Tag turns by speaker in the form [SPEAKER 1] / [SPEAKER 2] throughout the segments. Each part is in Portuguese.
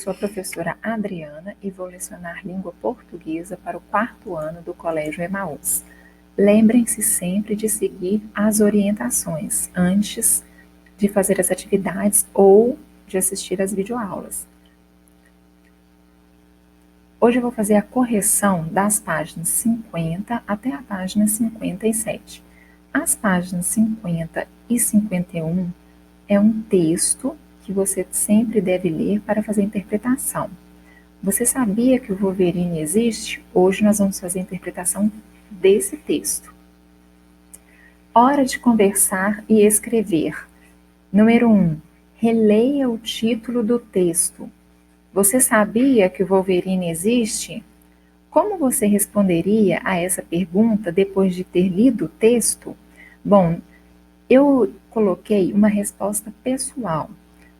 [SPEAKER 1] sou a professora Adriana e vou lecionar língua portuguesa para o 4º ano do Colégio Emaús. Lembrem-se sempre de seguir as orientações antes de fazer as atividades ou de assistir às videoaulas. Hoje eu vou fazer a correção das páginas 50 até a página 57. As páginas 50 e 51 é um texto que você sempre deve ler para fazer a interpretação. Você sabia que o Wolverine existe? Hoje nós vamos fazer a interpretação desse texto. Hora de conversar e escrever. Número 1. Releia o título do texto. Você sabia que o Wolverine existe? Como você responderia a essa pergunta depois de ter lido o texto? Bom, eu coloquei uma resposta pessoal,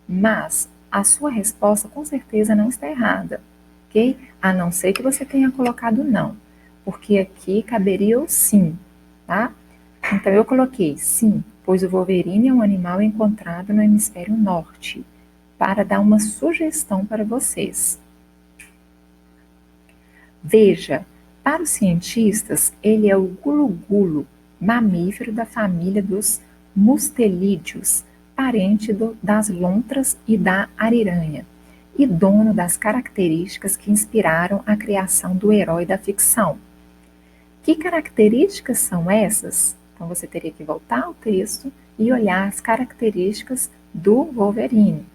[SPEAKER 1] mas a sua resposta com certeza não está errada, ok? A não ser que você tenha colocado não, porque aqui caberia o sim, tá? Então eu coloquei sim, pois o Wolverine é um animal encontrado no hemisfério norte, para dar uma sugestão para vocês. Veja, para os cientistas, ele é o gulu-gulu, mamífero da família dos mustelídeos, parente das lontras e da ariranha, e dono das características que inspiraram a criação do herói da ficção. Que características são essas? Então você teria que voltar ao texto e olhar as características do Wolverine,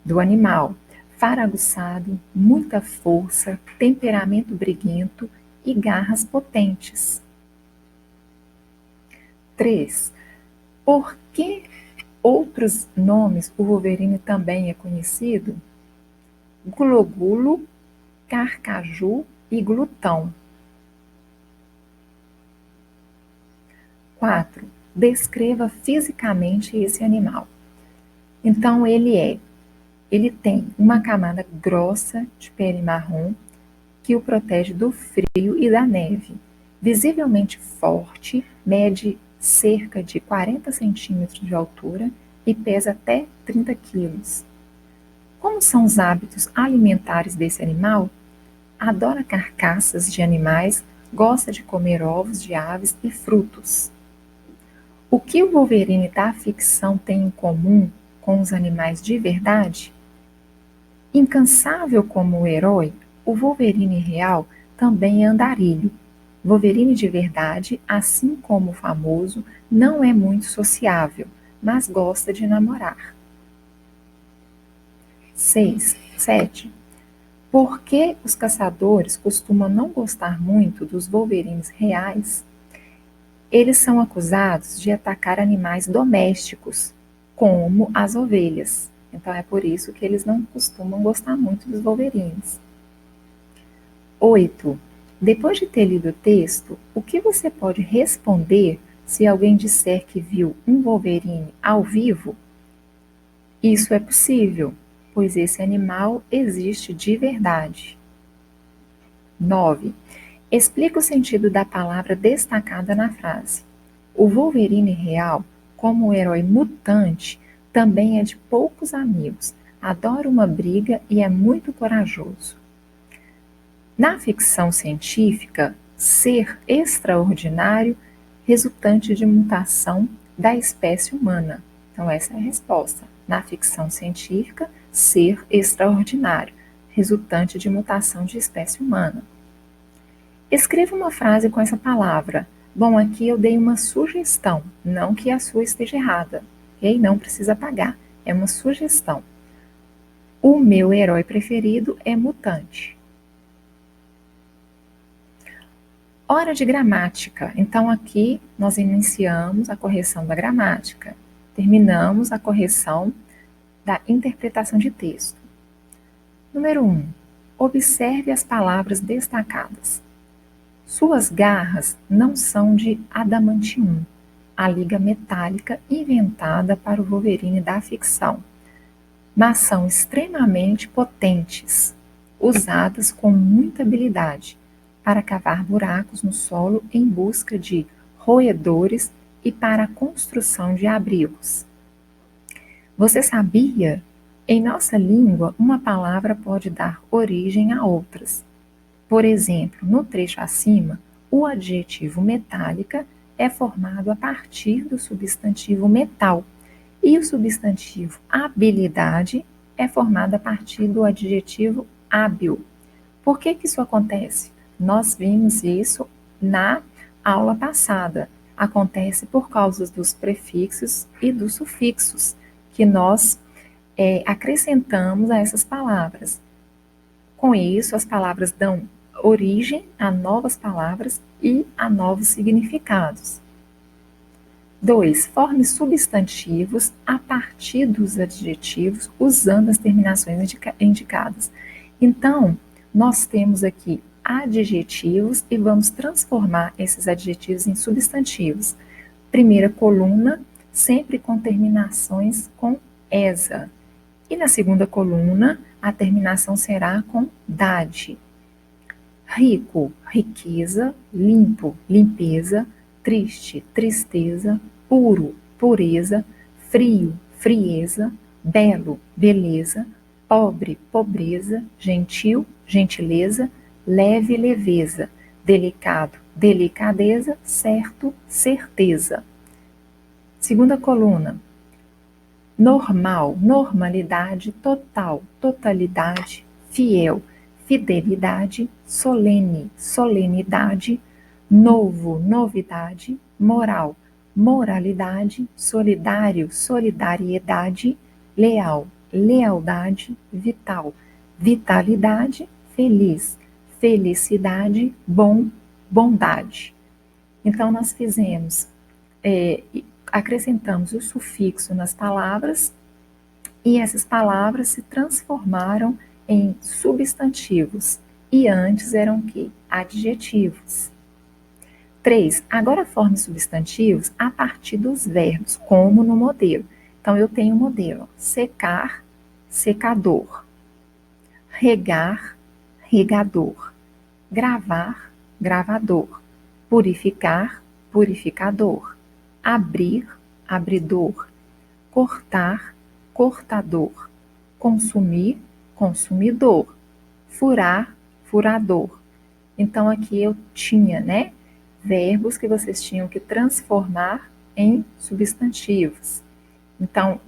[SPEAKER 1] do animal. Faro aguçado, muita força, temperamento briguento e garras potentes. 3. Por que outros nomes o Wolverine também é conhecido? Gulogulo, carcaju e glutão. 4. Descreva fisicamente esse animal. Então, ele tem uma camada grossa de pele marrom que o protege do frio e da neve. Visivelmente forte, mede cerca de 40 centímetros de altura e pesa até 30 quilos. Como são os hábitos alimentares desse animal? Adora carcaças de animais, gosta de comer ovos de aves e frutos. O que o Wolverine da ficção tem em comum com os animais de verdade? Incansável como o herói, o Wolverine real também é andarilho. Wolverine de verdade, assim como o famoso, não é muito sociável, mas gosta de namorar. 7. Por que os caçadores costumam não gostar muito dos Wolverines reais? Eles são acusados de atacar animais domésticos, como as ovelhas. Então é por isso que eles não costumam gostar muito dos Wolverines. 8. Depois de ter lido o texto, o que você pode responder se alguém disser que viu um Wolverine ao vivo? Isso é possível, pois esse animal existe de verdade. 9. Explica o sentido da palavra destacada na frase. O Wolverine real, como o herói mutante, também é de poucos amigos, adora uma briga e é muito corajoso. Na ficção científica, ser extraordinário resultante de mutação da espécie humana. Então essa é a resposta. Na ficção científica, ser extraordinário, resultante de mutação de espécie humana. Escreva uma frase com essa palavra. Bom, aqui eu dei uma sugestão, não que a sua esteja errada, ok? Não precisa apagar, é uma sugestão. O meu herói preferido é mutante. Hora de gramática. Então aqui nós iniciamos a correção da gramática, terminamos a correção da interpretação de texto. Número 1. Observe as palavras destacadas. Suas garras não são de adamantium, a liga metálica inventada para o Wolverine da ficção, mas são extremamente potentes, usadas com muita habilidade para cavar buracos no solo em busca de roedores e para a construção de abrigos. Você sabia Em nossa língua, uma palavra pode dar origem a outras. Por exemplo, no trecho acima, o adjetivo metálica é formado a partir do substantivo metal e o substantivo habilidade é formado a partir do adjetivo hábil. Por que isso acontece? Nós vimos isso na aula passada. Acontece por causa dos prefixos e dos sufixos que nós acrescentamos a essas palavras. Com isso, as palavras dão origem a novas palavras e a novos significados. 2. Forme substantivos a partir dos adjetivos usando as terminações indicadas. Então, nós temos aqui adjetivos e vamos transformar esses adjetivos em substantivos. Primeira coluna, sempre com terminações com esa. E na segunda coluna, a terminação será com dade. Rico, riqueza, limpo, limpeza, triste, tristeza, puro, pureza, frio, frieza, belo, beleza, pobre, pobreza, gentil, gentileza, leve, leveza, delicado, delicadeza, certo, certeza. Segunda coluna. Normal, normalidade, total, totalidade, fiel, fidelidade, solene, solenidade, novo, novidade, moral, moralidade, solidário, solidariedade, leal, lealdade, vital, vitalidade, feliz, felicidade, bom, bondade. Então, nós fizemos, acrescentamos o sufixo nas palavras e essas palavras se transformaram em substantivos e antes eram o quê? Adjetivos. 3. Agora forme substantivos a partir dos verbos, como no modelo. Então, eu tenho o modelo: secar, secador; regar, regador; gravar, gravador; purificar, purificador; abrir, abridor; cortar, cortador; consumir, consumidor; furar, furador. Então, aqui eu tinha, verbos que vocês tinham que transformar em substantivos. Então,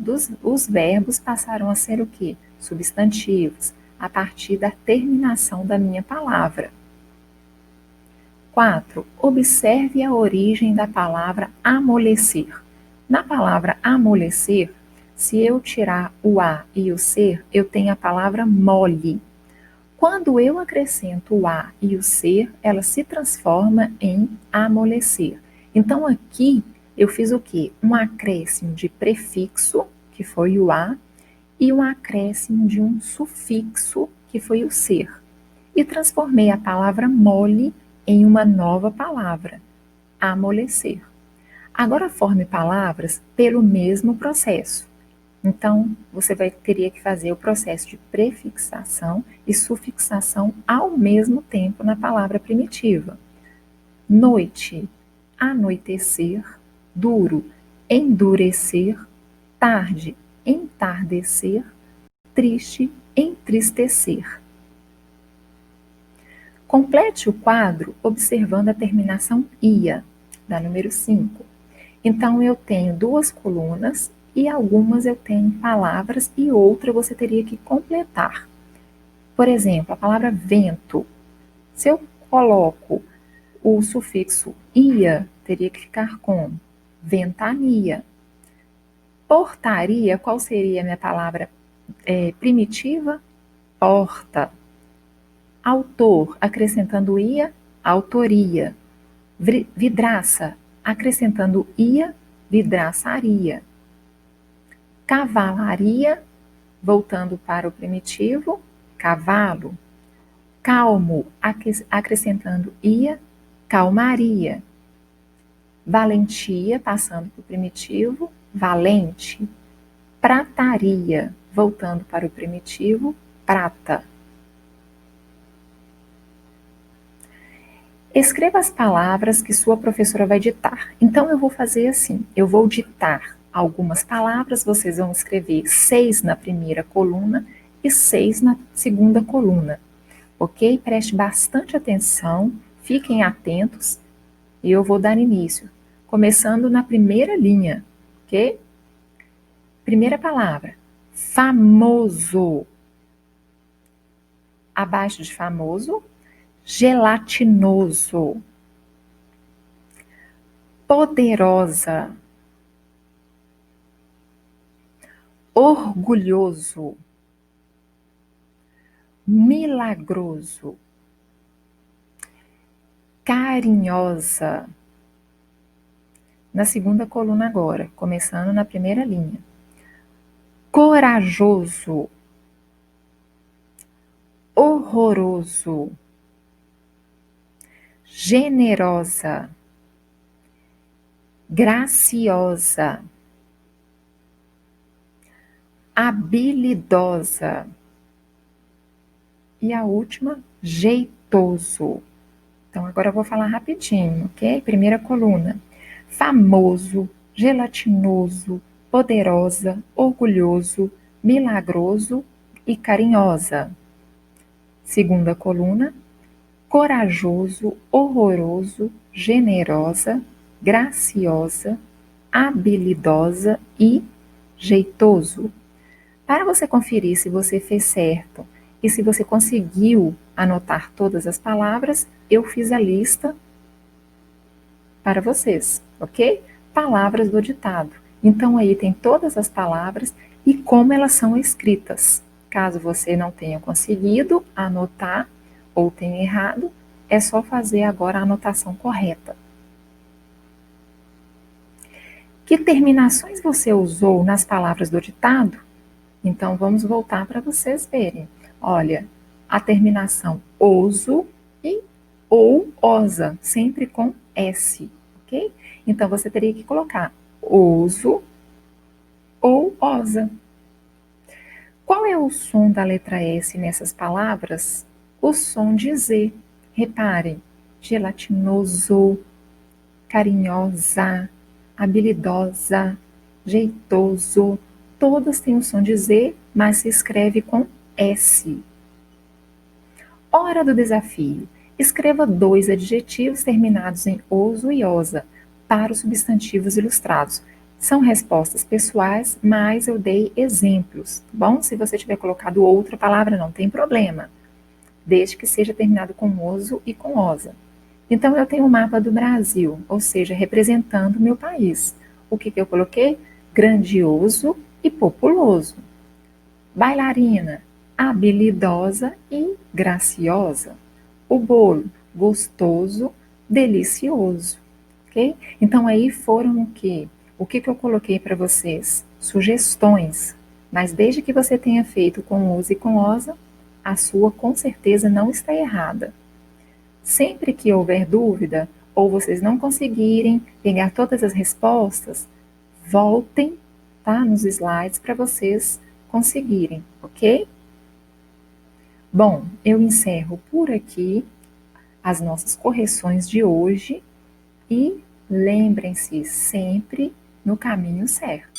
[SPEAKER 1] os verbos passaram a ser o quê? Substantivos, a partir da terminação da minha palavra. 4. Observe a origem da palavra amolecer. Na palavra amolecer, se eu tirar o a e o ser, eu tenho a palavra mole. Quando eu acrescento o a e o ser, ela se transforma em amolecer. Então, aqui eu fiz o quê? Um acréscimo de prefixo, que foi o a, e um acréscimo de um sufixo, que foi o ser. E transformei a palavra mole em uma nova palavra, amolecer. Agora forme palavras pelo mesmo processo. Então, você teria que fazer o processo de prefixação e sufixação ao mesmo tempo na palavra primitiva. Noite, anoitecer; duro, endurecer; tarde, entardecer; triste, entristecer. Complete o quadro observando a terminação ia, da número 5. Então, eu tenho 2 colunas e algumas eu tenho palavras e outra você teria que completar. Por exemplo, a palavra vento. Se eu coloco o sufixo ia, teria que ficar com ventania. Portaria, qual seria a minha palavra primitiva? Porta. Autor, acrescentando ia, autoria. Vidraça, acrescentando ia, vidraçaria. Cavalaria, voltando para o primitivo, cavalo. Calmo, acrescentando ia, calmaria. Valentia, passando para o primitivo, valente. Prataria, voltando para o primitivo, prata. Escreva as palavras que sua professora vai ditar. Então, eu vou fazer assim, eu vou ditar algumas palavras, vocês vão escrever 6 na primeira coluna e 6 na segunda coluna, ok? Preste bastante atenção, fiquem atentos e eu vou dar início, começando na primeira linha, ok? Primeira palavra, famoso. Abaixo de famoso, gelatinoso. Poderosa. Orgulhoso. Milagroso. Carinhosa. Na segunda coluna agora, começando na primeira linha. Corajoso. Horroroso. Generosa. Graciosa. Habilidosa. E a última, jeitoso. Então, agora eu vou falar rapidinho, ok? Primeira coluna. Famoso, gelatinoso, poderosa, orgulhoso, milagroso e carinhosa. Segunda coluna. Corajoso, horroroso, generosa, graciosa, habilidosa e jeitoso. Para você conferir se você fez certo e se você conseguiu anotar todas as palavras, eu fiz a lista para vocês, ok? Palavras do ditado. Então aí tem todas as palavras e como elas são escritas. Caso você não tenha conseguido anotar ou tenha errado, é só fazer agora a anotação correta. Que terminações você usou nas palavras do ditado? Então, vamos voltar para vocês verem. Olha, a terminação oso e ou osa, sempre com S, ok? Então, você teria que colocar oso ou osa. Qual é o som da letra S nessas palavras? O som de Z. Reparem, gelatinoso, carinhosa, habilidosa, jeitoso, todas têm o som de Z, mas se escreve com S. Hora do desafio. Escreva 2 adjetivos terminados em oso e osa para os substantivos ilustrados. São respostas pessoais, mas eu dei exemplos, tá bom? Se você tiver colocado outra palavra, não tem problema, desde que seja terminado com oso e com osa. Então, eu tenho um mapa do Brasil, ou seja, representando o meu país. O que eu coloquei? Grandioso e populoso. Bailarina, habilidosa e graciosa. O bolo, gostoso, delicioso. Ok? Então, aí foram o quê? O que eu coloquei para vocês? Sugestões. Mas desde que você tenha feito com uso e com osa, a sua com certeza não está errada. Sempre que houver dúvida, ou vocês não conseguirem pegar todas as respostas, voltem, tá, nos slides para vocês conseguirem, ok? Bom, eu encerro por aqui as nossas correções de hoje e lembrem-se sempre no caminho certo.